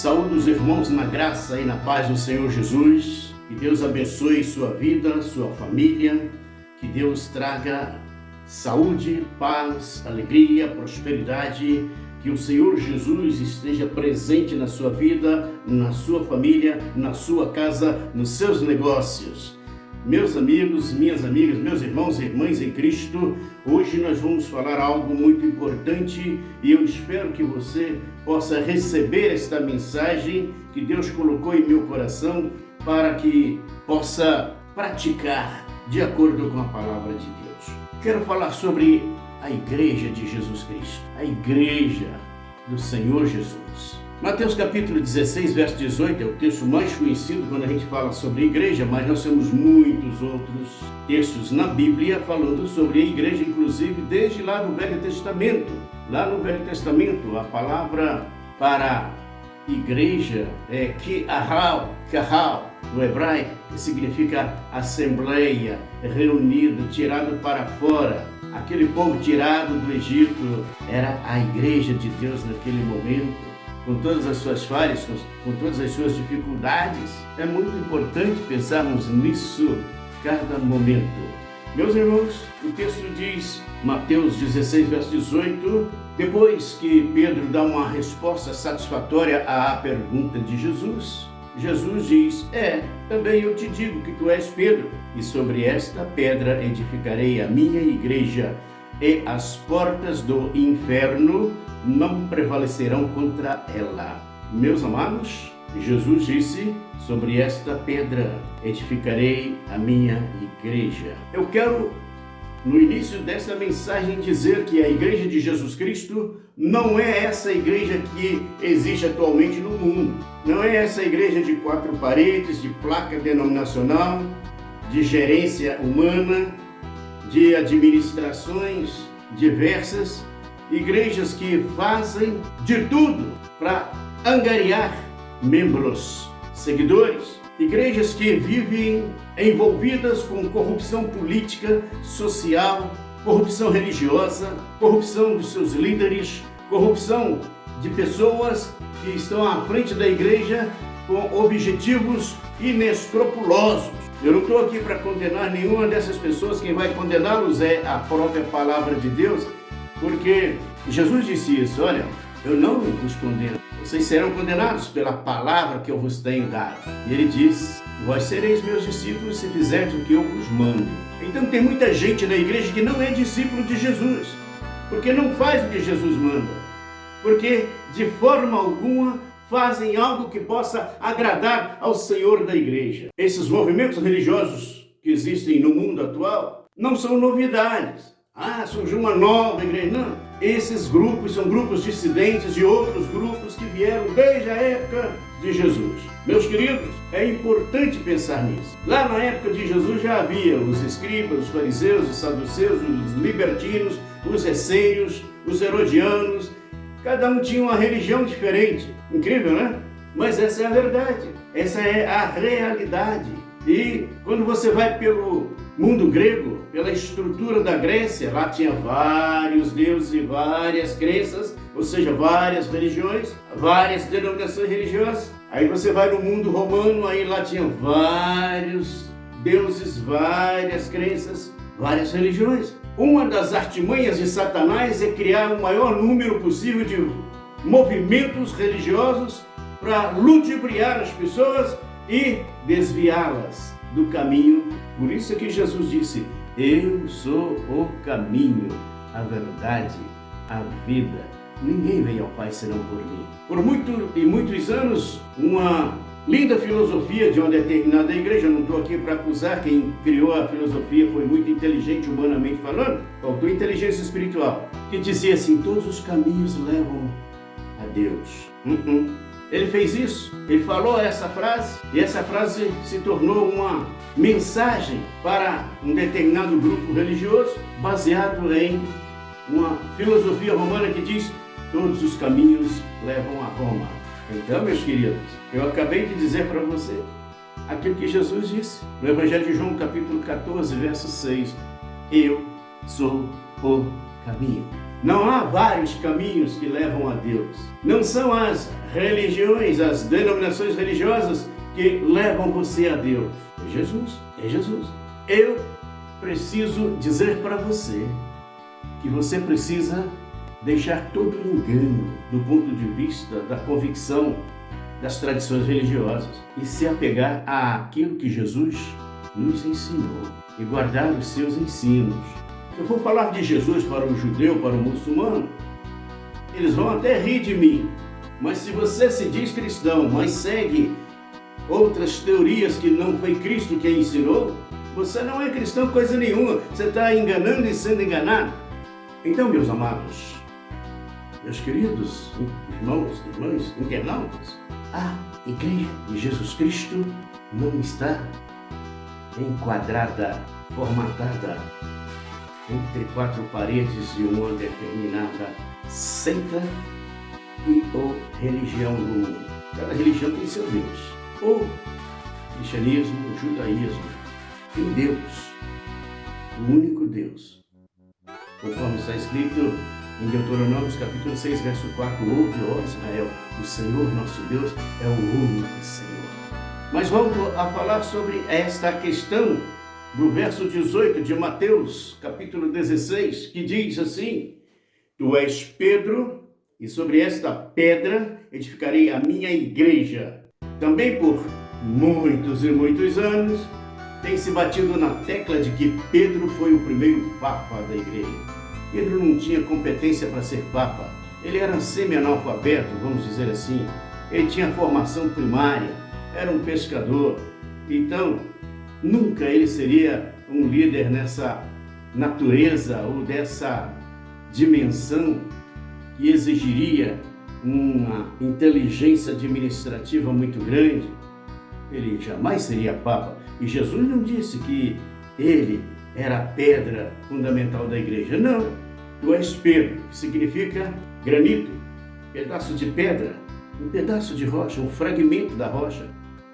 Saúde os irmãos na graça e na paz do Senhor Jesus. Que Deus abençoe sua vida, sua família. Que Deus traga saúde, paz, alegria, prosperidade. Que o Senhor Jesus esteja presente na sua vida, na sua família, na sua casa, nos seus negócios. Meus amigos, minhas amigas, meus irmãos e irmãs em Cristo, hoje nós vamos falar algo muito importante e eu espero que você possa receber esta mensagem que Deus colocou em meu coração para que possa praticar de acordo com a palavra de Deus. Quero falar sobre a Igreja de Jesus Cristo, a Igreja do Senhor Jesus. Mateus capítulo 16, verso 18 é o texto mais conhecido quando a gente fala sobre a igreja, mas nós temos muitos outros textos na Bíblia falando sobre a igreja, inclusive desde lá no Velho Testamento. Lá no Velho Testamento, a palavra para igreja é kahal, no hebraico, que significa assembleia, reunido, tirado para fora. Aquele povo tirado do Egito era a igreja de Deus naquele momento. Com todas as suas falhas, com todas as suas dificuldades. É muito importante pensarmos nisso cada momento. Meus irmãos, o texto diz, Mateus 16, verso 18, depois que Pedro dá uma resposta satisfatória à pergunta de Jesus, Jesus diz, também eu te digo que tu és Pedro, e sobre esta pedra edificarei a minha igreja, e as portas do inferno não prevalecerão contra ela. Meus amados, Jesus disse, sobre esta pedra edificarei a minha igreja. Eu quero, no início dessa mensagem, dizer que a Igreja de Jesus Cristo não é essa igreja que existe atualmente no mundo. Não é essa igreja de 4 paredes, de placa denominacional, de gerência humana, de administrações diversas, igrejas que fazem de tudo para angariar membros, seguidores, igrejas que vivem envolvidas com corrupção política, social, corrupção religiosa, corrupção dos seus líderes, corrupção de pessoas que estão à frente da igreja com objetivos inescrupulosos. Eu não estou aqui para condenar nenhuma dessas pessoas, quem vai condená-los é a própria palavra de Deus, porque Jesus disse isso, olha, eu não vos condeno, vocês serão condenados pela palavra que eu vos tenho dado. E ele diz, vós sereis meus discípulos se fizerdes o que eu vos mando. Então tem muita gente na igreja que não é discípulo de Jesus, porque não faz o que Jesus manda, porque de forma alguma fazem algo que possa agradar ao Senhor da igreja. Esses movimentos religiosos que existem no mundo atual não são novidades. Surgiu uma nova igreja. Não. Esses grupos são grupos dissidentes de outros grupos que vieram desde a época de Jesus. Meus queridos, é importante pensar nisso. Lá na época de Jesus já havia os escribas, os fariseus, os saduceus, os libertinos, os essênios, os herodianos. Cada um tinha uma religião diferente. Incrível, né? Mas essa é a verdade. Essa é a realidade. E quando você vai pelo mundo grego, pela estrutura da Grécia, lá tinha vários deuses e várias crenças, ou seja, várias religiões, várias denominações religiosas. Aí você vai no mundo romano, aí lá tinha vários deuses, várias crenças, várias religiões. Uma das artimanhas de Satanás é criar o maior número possível de movimentos religiosos para ludibriar as pessoas e desviá-las do caminho. Por isso é que Jesus disse, eu sou o caminho, a verdade, a vida. Ninguém vem ao Pai senão por mim. Por muitos anos, uma linda filosofia de uma determinada igreja, eu não estou aqui para acusar, quem criou a filosofia foi muito inteligente humanamente falando, faltou inteligência espiritual, que dizia assim, todos os caminhos levam a Deus. Ele fez isso, ele falou essa frase, e essa frase se tornou uma mensagem para um determinado grupo religioso, baseado em uma filosofia romana que diz, todos os caminhos levam a Roma. Então, meus queridos, eu acabei de dizer para você aquilo que Jesus disse no Evangelho de João, capítulo 14, verso 6. Eu sou o caminho. Não há vários caminhos que levam a Deus. Não são as religiões, as denominações religiosas que levam você a Deus. É Jesus, é Jesus. Eu preciso dizer para você que você precisa deixar todo o engano do ponto de vista da convicção das tradições religiosas e se apegar àquilo que Jesus nos ensinou e guardar os seus ensinos. Se eu for falar de Jesus para o judeu, para o muçulmano, eles vão até rir de mim. Mas se você se diz cristão, mas segue outras teorias que não foi Cristo quem ensinou, você não é cristão coisa nenhuma. Você está enganando e sendo enganado. Então, meus amados, meus queridos irmãos, irmãs, internautas, a Igreja de Jesus Cristo não está enquadrada, formatada entre quatro paredes de uma determinada seita e ou religião do mundo. Cada religião tem seu Deus. O cristianismo, o judaísmo, tem Deus, o único Deus. Conforme está escrito em Deuteronômio, capítulo 6, verso 4, ouve, ó Israel, o Senhor nosso Deus é o único Senhor. Mas volto a falar sobre esta questão do verso 18 de Mateus, capítulo 16, que diz assim: Tu és Pedro, e sobre esta pedra edificarei a minha igreja. Também por muitos e muitos anos tem se batido na tecla de que Pedro foi o primeiro papa da igreja. Pedro não tinha competência para ser papa. Ele era semi-analfabeto, vamos dizer assim. Ele tinha formação primária, era um pescador. Então, nunca ele seria um líder nessa natureza ou dessa dimensão que exigiria uma inteligência administrativa muito grande. Ele jamais seria papa. E Jesus não disse que ele era a pedra fundamental da igreja. Não, tu és Pedro, que significa granito, pedaço de pedra, um pedaço de rocha, um fragmento da rocha.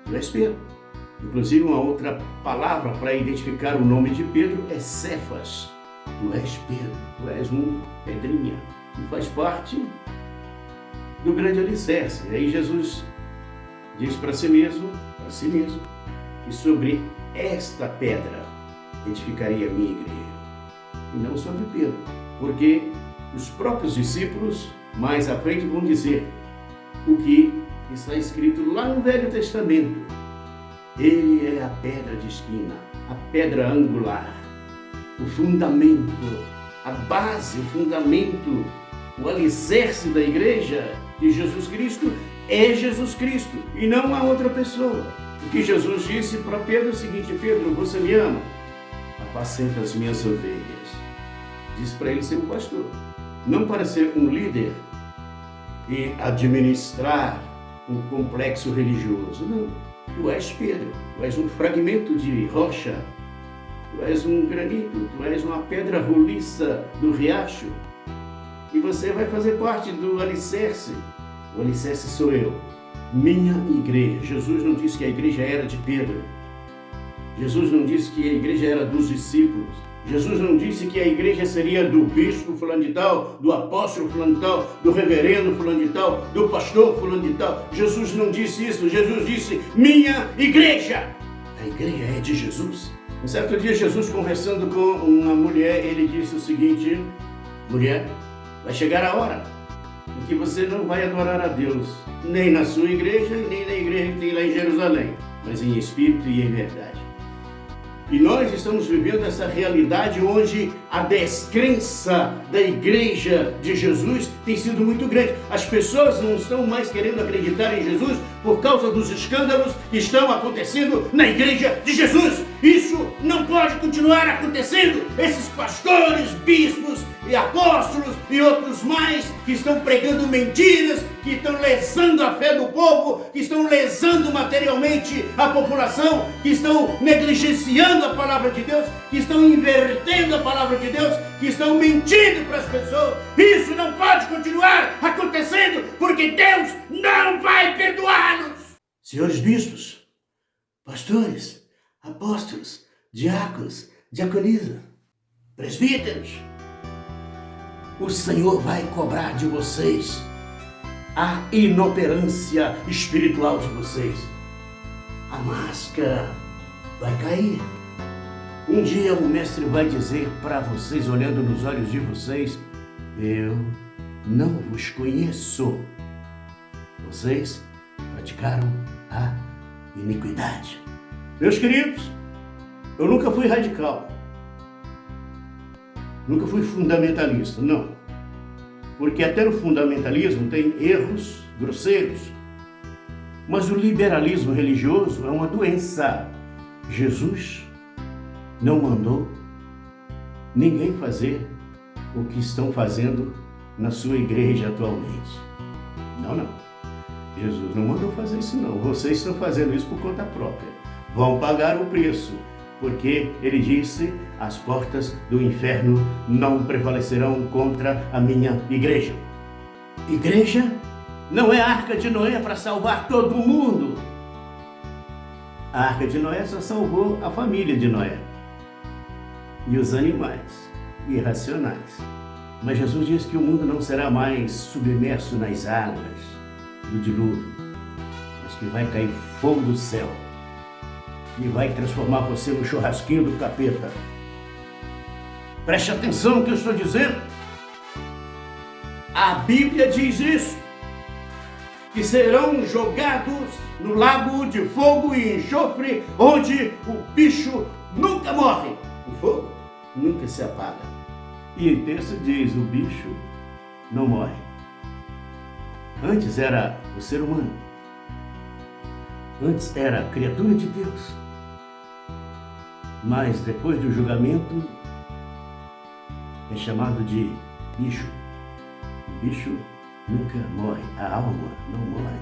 Tu és Pedro. Inclusive, uma outra palavra para identificar o nome de Pedro é Cefas. Tu és Pedro, tu és uma pedrinha que faz parte do grande alicerce. E aí Jesus diz para si mesmo, e sobre esta pedra edificaria a minha igreja, e não sobre Pedro, porque os próprios discípulos mais à frente vão dizer o que está escrito lá no Velho Testamento. Ele é a pedra de esquina, a pedra angular, o fundamento, a base, o fundamento, o alicerce da igreja de Jesus Cristo é Jesus Cristo e não a outra pessoa. O que Jesus disse para Pedro é o seguinte: Pedro, você me ama? Apacenta as minhas ovelhas. Diz para ele ser um pastor, não para ser um líder e administrar um complexo religioso, não. Tu és Pedro, tu és um fragmento de rocha, tu és um granito, tu és uma pedra roliça do riacho e você vai fazer parte do alicerce. O alicerce sou eu, minha igreja. Jesus não disse que a igreja era de Pedro. Jesus não disse que a igreja era dos discípulos. Jesus não disse que a igreja seria do bispo fulano de tal, do apóstolo fulano de tal, do reverendo fulano de tal, do pastor fulano de tal. Jesus não disse isso. Jesus disse, minha igreja. A igreja é de Jesus. Um certo dia, Jesus conversando com uma mulher, ele disse o seguinte: mulher, vai chegar a hora em que você não vai adorar a Deus, nem na sua igreja, nem na igreja que tem lá em Jerusalém, mas em espírito e em verdade. E nós estamos vivendo essa realidade onde a descrença da igreja de Jesus tem sido muito grande. As pessoas não estão mais querendo acreditar em Jesus por causa dos escândalos que estão acontecendo na igreja de Jesus. Isso não pode continuar acontecendo. Esses pastores, bispos e apóstolos e outros mais que estão pregando mentiras, que estão lesando a fé do povo, que estão lesando materialmente a população, que estão negligenciando a palavra de Deus, que estão invertendo a palavra de Deus, que estão mentindo para as pessoas. Isso não pode continuar acontecendo, porque Deus não vai perdoá-los. Senhores bispos, pastores, apóstolos, diáconos, diaconisa, presbíteros, o Senhor vai cobrar de vocês a inoperância espiritual de vocês. A máscara vai cair. Um dia o mestre vai dizer para vocês, olhando nos olhos de vocês: eu não vos conheço. Vocês praticaram a iniquidade. Meus queridos, eu nunca fui radical. Nunca fui fundamentalista, não. Porque até no fundamentalismo tem erros grosseiros. Mas o liberalismo religioso é uma doença. Jesus não mandou ninguém fazer o que estão fazendo na sua igreja atualmente. Não. Jesus não mandou fazer isso não. Vocês estão fazendo isso por conta própria. Vão pagar o preço. Porque ele disse: as portas do inferno não prevalecerão contra a minha igreja. Igreja não é a Arca de Noé para salvar todo mundo. A Arca de Noé só salvou a família de Noé e os animais irracionais. Mas Jesus disse que o mundo não será mais submerso nas águas do dilúvio, mas que vai cair fogo do céu e vai transformar você no churrasquinho do capeta. Preste atenção no que eu estou dizendo. A Bíblia diz isso, que serão jogados no lago de fogo e enxofre, onde o bicho nunca morre. O fogo nunca se apaga. E o texto diz: o bicho não morre. Antes era o ser humano. Antes era a criatura de Deus. Mas depois do julgamento é chamado de bicho. O bicho nunca morre, a alma não morre.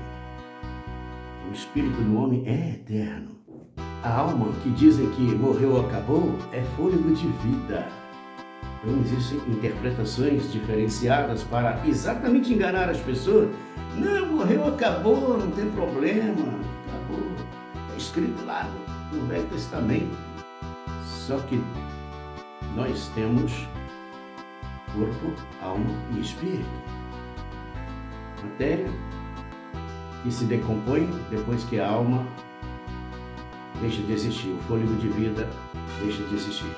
O espírito do homem é eterno. A alma que dizem que morreu ou acabou é fôlego de vida. Então existem interpretações diferenciadas para exatamente enganar as pessoas. Não, morreu, acabou, não tem problema, acabou. Está escrito lá no Velho Testamento. Só que nós temos corpo, alma e espírito. Matéria que se decompõe depois que a alma deixa de existir, o fôlego de vida deixa de existir.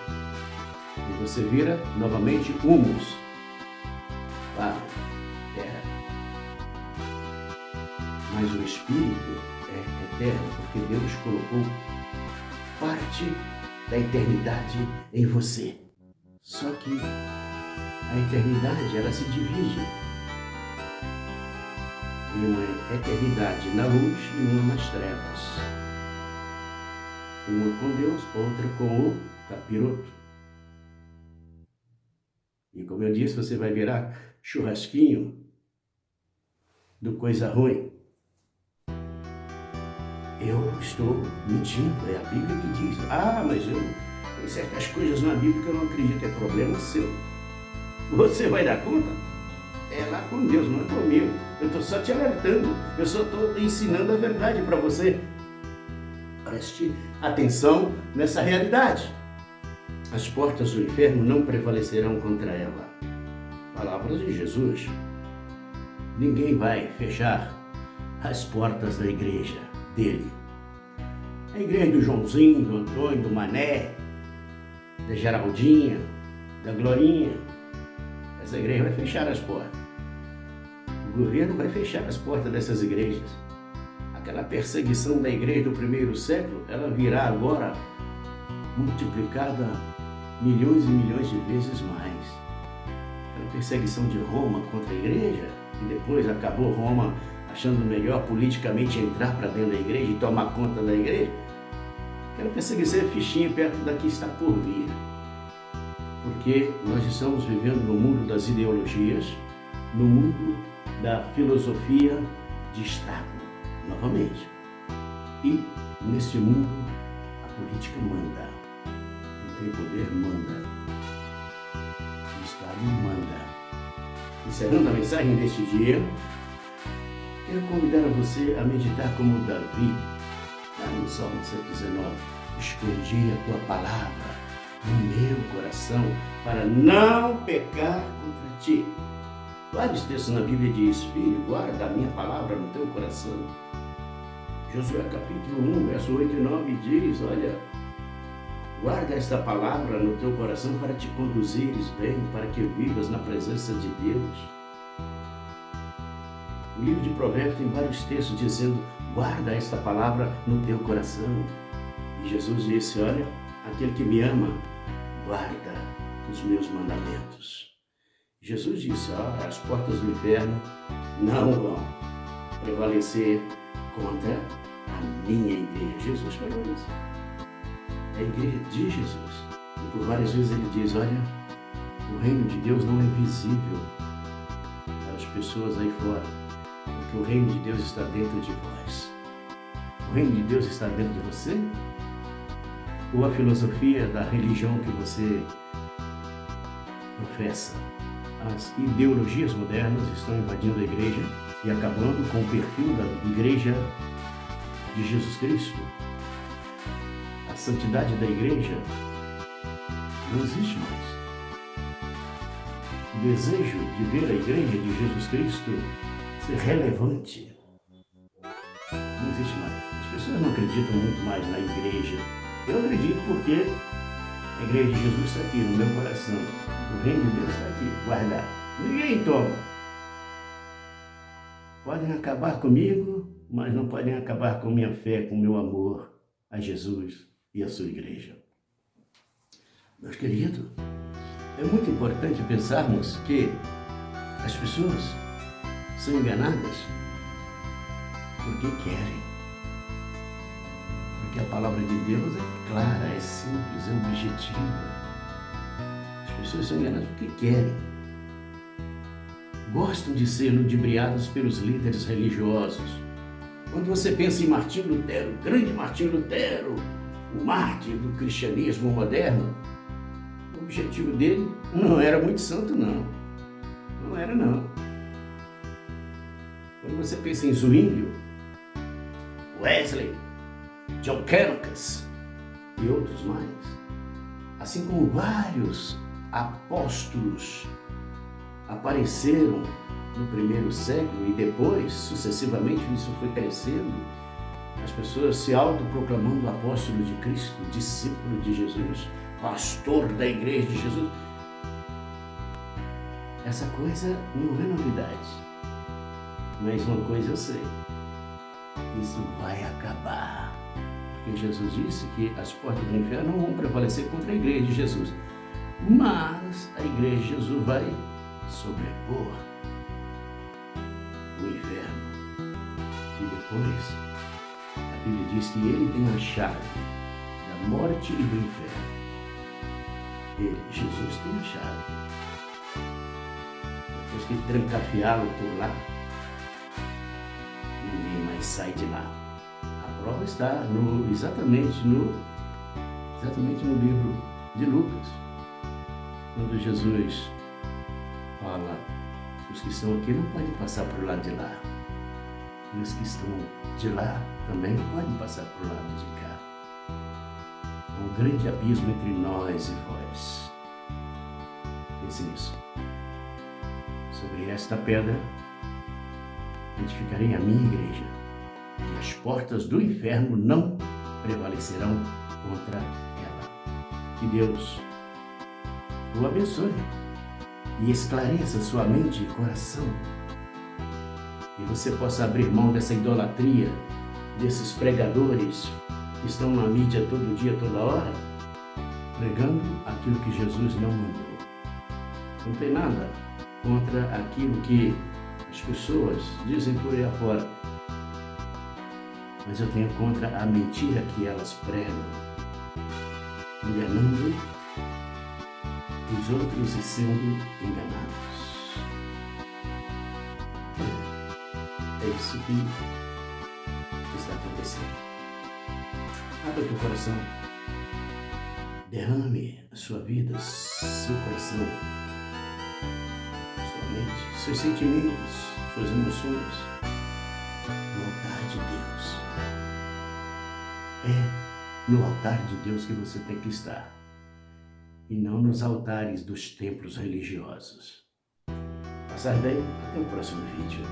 E você vira novamente humus, barro, terra. Mas o espírito é eterno, porque Deus colocou parte da eternidade em você. Só que a eternidade, ela se divide em uma eternidade na luz e uma nas trevas. Uma com Deus, outra com o capiroto. E como eu disse, você vai virar churrasquinho do coisa ruim. Eu estou mentindo, é a Bíblia que diz. Mas tem certas coisas na Bíblia que eu não acredito, é problema seu. Você vai dar conta? É lá com Deus, não é comigo. Eu estou só te alertando, eu só estou ensinando a verdade para você. Preste atenção nessa realidade. As portas do inferno não prevalecerão contra ela. Palavras de Jesus. Ninguém vai fechar as portas da igreja dele. A igreja do Joãozinho, do Antônio, do Mané, da Geraldinha, da Glorinha. Essa igreja vai fechar as portas. O governo vai fechar as portas dessas igrejas. Aquela perseguição da igreja do primeiro século, ela virá agora multiplicada milhões e milhões de vezes mais. Aquela perseguição de Roma contra a igreja, e depois acabou Roma achando melhor politicamente entrar para dentro da igreja e tomar conta da igreja. Aquela perseguição é fichinha perto da que está por vir. Porque nós estamos vivendo no mundo das ideologias, no mundo da filosofia de Estado, novamente. E nesse mundo a política manda. Quem tem poder manda. O Estado manda. Encerrando a mensagem deste dia, quero convidar a você a meditar como Davi, lá no Salmo 119. Escondi a tua palavra no meu coração para não pecar contra ti. Vários textos na Bíblia diz: filho, guarda a minha palavra no teu coração. Josué capítulo 1, verso 8 e 9 diz: olha, guarda esta palavra no teu coração para te conduzires bem, para que vivas na presença de Deus. O livro de Provérbios tem vários textos dizendo: guarda esta palavra no teu coração. E Jesus disse: olha, aquele que me ama, guarda os meus mandamentos. Jesus disse: as portas do inferno não vão prevalecer contra a minha igreja. Jesus falou isso. É a igreja de Jesus. E por várias vezes ele diz: olha, o reino de Deus não é visível para as pessoas aí fora, porque o reino de Deus está dentro de vós. O reino de Deus está dentro de você? Ou a filosofia da religião que você professa? As ideologias modernas estão invadindo a igreja e acabando com o perfil da igreja de Jesus Cristo. A santidade da igreja não existe mais. O desejo de ver a igreja de Jesus Cristo ser relevante não existe mais. As pessoas não acreditam muito mais na igreja. Eu acredito porque a igreja de Jesus está aqui no meu coração. O reino de Deus está aqui, guardado. Ninguém toma. Podem acabar comigo, mas não podem acabar com minha fé, com meu amor a Jesus e a sua igreja. Meus queridos, é muito importante pensarmos que as pessoas são enganadas porque querem. Porque a palavra de Deus é clara, é simples, é objetiva. As pessoas são enganadas porque querem. Gostam de ser ludibriadas pelos líderes religiosos. Quando você pensa em Martinho Lutero, grande Martinho Lutero, o mártir do cristianismo moderno, o objetivo dele não era muito santo, não. Não era, não. Quando você pensa em Zwinglio, Wesley, John Canocas e outros mais, assim como vários apóstolos apareceram no primeiro século e depois, sucessivamente, isso foi crescendo, as pessoas se autoproclamando apóstolo de Cristo, discípulo de Jesus, pastor da igreja de Jesus. Essa coisa não é novidade, mas uma coisa eu sei, isso vai acabar, porque Jesus disse que as portas do inferno não vão prevalecer contra a igreja de Jesus, mas a igreja de Jesus vai sobrepor o inferno. E depois, a Bíblia diz que ele tem a chave da morte e do inferno. Ele, Jesus, tem a chave. Depois que trancafiá-lo por lá, ninguém mais sai de lá. A prova está exatamente no livro de Lucas, quando Jesus fala: os que estão aqui não podem passar para o lado de lá, e os que estão de lá também não podem passar para o lado de cá. Há um grande abismo entre nós e vós. Pense nisso. Sobre esta pedra edificarei a minha igreja, e as portas do inferno não prevalecerão contra ela. Que Deus o abençoe e esclareça sua mente e coração, e você possa abrir mão dessa idolatria, desses pregadores que estão na mídia todo dia, toda hora, pregando aquilo que Jesus não mandou. Não tem nada contra aquilo que as pessoas dizem por aí afora, mas eu tenho contra a mentira que elas pregam, enganando os outros e sendo enganados. É isso que está acontecendo. Abra o teu coração, derrame a sua vida, seu coração, sua mente, seus sentimentos, suas emoções no altar de Deus. É no altar de Deus que você tem que estar, e não nos altares dos templos religiosos. Passar bem, até o próximo vídeo.